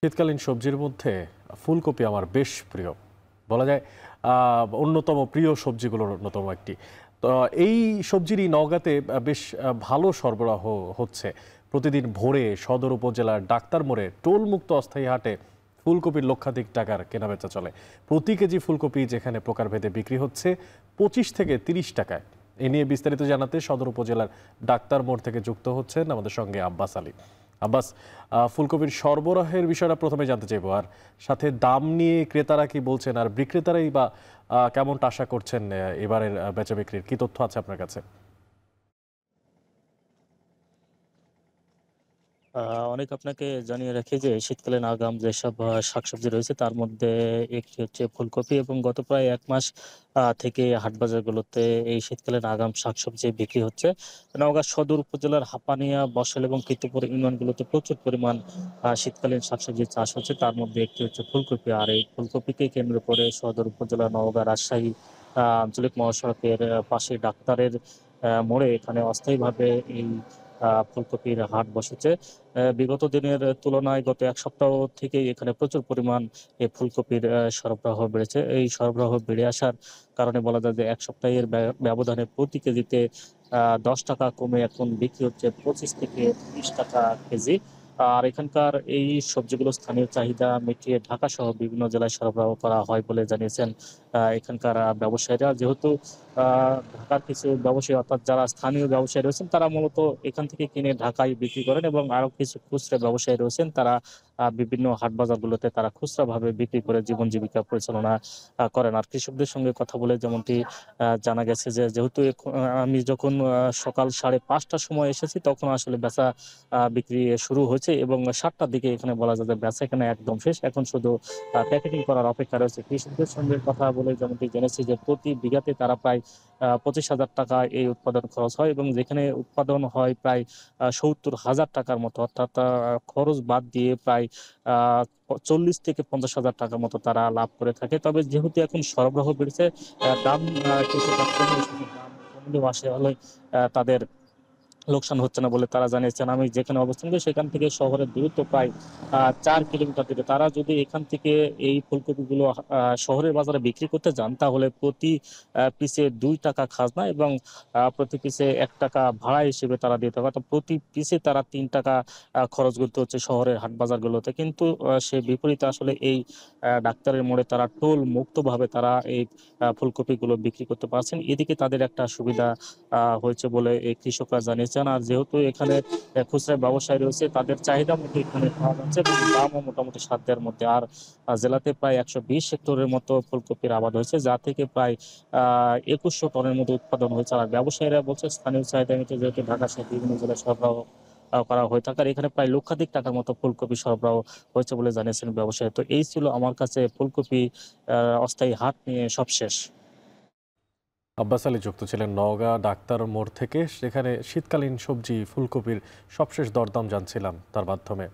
শীতকালীন সবজির মধ্যে ফুলকপি আমার বেশ প্রিয় বলা যায়। অন্যতম প্রিয় সবজিগুলোর অন্যতম একটি। তো এই সবজিরই নওগাঁতে বেশ ভালো সরবরাহ হচ্ছে। প্রতিদিন ভোরে সদর উপজেলার ডাক্তার মোড়ে টোলমুক্ত অস্থায়ী হাটে ফুলকপির লক্ষাধিক টাকার কেনাবেচা চলে। প্রতি কেজি ফুলকপি যেখানে প্রকারভেদে বিক্রি হচ্ছে 25 থেকে 30 টাকায়। এ নিয়ে বিস্তারিত জানাতে সদর উপজেলার ডাক্তার মোড় থেকে যুক্ত হচ্ছেন আমাদের সঙ্গে আব্বাস আলী। আব্বাস, ফুলকপির সরবরাহের বিষয়টা প্রথমে জানতে চাইবো, আর সাথে দাম নিয়ে ক্রেতারা কি বলছেন, আর বিক্রেতারাই বা কেমনটা আশা করছেন এবারের বেচা বিক্রির, কি তথ্য আছে আপনার কাছে? অনেক আপনাকে জানিয়ে রাখি যে শীতকালীন আগাম যেসব শাকসবজি রয়েছে তার মধ্যে একটি হচ্ছে ফুলকপি এবং গত প্রায় 1 মাস থেকে হাটবাজারগুলোতে এই শীতকালীন আগাম শাকসবজি বিক্রি হচ্ছে। নওগাঁ সদর উপজেলার হাপানিয়া, বসাল এবং কীর্তিপুর ইউনিয়নগুলোতে প্রচুর পরিমাণ শীতকালীন শাকসবজি চাষ হচ্ছে। তার মধ্যে একটি হচ্ছে ফুলকপি, আর এই ফুলকপিকে কেন্দ্র করে সদর উপজেলা নওগাঁ রাজশাহী আঞ্চলিক মহাসড়কের পাশে ডাক্তারের মোড়ে এখানে অস্থায়ীভাবে এই ফুলকপির হাট বসেছে। বিগত দিনের তুলনায় গত 1 সপ্তাহ থেকেই এখানে প্রচুর পরিমাণ এই ফুলকপির সরবরাহ বেড়েছে। এই সরবরাহ বেড়ে আসার কারণে বলা যায় যে 1 সপ্তাহের ব্যবধানে প্রতি কেজিতে 10 টাকা কমে এখন বিক্রি হচ্ছে 25 থেকে 30 টাকা কেজি। আর এখানকার এই সবজিগুলো স্থানীয় চাহিদা মিটিয়ে ঢাকা সহ বিভিন্ন জেলায় সরবরাহ করা হয় বলে জানিয়েছেন এখানকার ব্যবসায়ীরা। যেহেতু ঢাকার কিছু ব্যবসায়ী অর্থাৎ যারা স্থানীয় ব্যবসায়ী রয়েছেন তারা মূলত এখান থেকে কিনে ঢাকায় বিক্রি করেন এবং আরো কিছু খুচরা ব্যবসায়ী রয়েছেন তারা বিভিন্ন হাট বাজারগুলোতে তারা খুচরা ভাবে বিক্রি করে জীবন জীবিকা পরিচালনা করেন। আর কৃষকদের সঙ্গে কথা বলে যেমনটি জানা গেছে যে যেহেতু আমি যখন সকাল 5:30টার সময় এসেছি তখন আসলে বেচা বিক্রি শুরু হয়েছে এবং 7টার দিকে এখানে বলা যায় যে বেচা এখানে একদম শেষ। এখন শুধু প্যাকেটিং করার অপেক্ষা রয়েছে। কৃষকদের সঙ্গে কথা বলে যেমনটি জেনেছি যে প্রতি বিঘাতে তারা প্রায় 25,000 টাকা এই উৎপাদন খরচ হয় এবং যেখানে উৎপাদন হয় প্রায় 70,000 টাকার মতো, অর্থাৎ খরচ বাদ দিয়ে প্রায় 40 থেকে 50 হাজার টাকার মতো তারা লাভ করে থাকে। তবে যেহেতু এখন সরবরাহ বেড়েছে, দাম কিছুটা কমে এসেছে। দাম কমলেও আসলে তাদের লোকসান হচ্ছে না বলে তারা জানিয়েছেন। আমি যেখানে অবস্থান করি সেখান থেকে শহরের দূরত্ব প্রায় 4 কিলোমিটার দূরে। তারা যদি এখান থেকে এই ফুলকপিগুলো শহরের বাজারে বিক্রি করতে যান তাহলে প্রতি পিসে 2 টাকা খাজনা এবং প্রতি পিসে 1 টাকা ভাড়া হিসেবে তারা দিতে হবে, অর্থাৎ প্রতি পিসে তারা 3 টাকা খরচ করতে হচ্ছে শহরের হাট বাজারগুলোতে। কিন্তু সে বিপরীতে আসলে এই ডাক্তারের মোড়ে তারা টোল মুক্তভাবে তারা এই ফুলকপিগুলো বিক্রি করতে পারছেন। এদিকে তাদের একটা সুবিধা হয়েছে বলে এই কৃষকরা জানিয়েছেন। আর যেহেতু এখানে খুচরা ব্যবসায়ী রয়েছে তাদের চাহিদা মতো এখানে পাওয়া যাচ্ছে এবং দামও মোটামুটি সাধ্যের মধ্যে। আর জেলাতে প্রায় 120 হেক্টরের মতো ফুলকপির আবাদ হয়েছে, যা থেকে প্রায় 2100 টনের মতো উৎপাদন হয়েছে। আর ব্যবসায়ীরা বলছে স্থানীয় চাহিদা মিটে যেহেতু ঢাকা সহ বিভিন্ন জেলায় সরবরাহ করা হয়ে থাকে, আর এখানে প্রায় লক্ষাধিক টাকার মতো ফুলকপি সরবরাহ হয়েছে বলে জানিয়েছেন ব্যবসায়ী। তো এই ছিল আমার কাছে ফুলকপি অস্থায়ী হাট নিয়ে সবশেষ। আব্বাস আলী যুক্ত ছিলেন নওগাঁ ডাক্তার মোড় থেকে, সেখানে শীতকালীন সবজি ফুলকপির সবশেষ দরদাম জানছিলাম তার মাধ্যমে।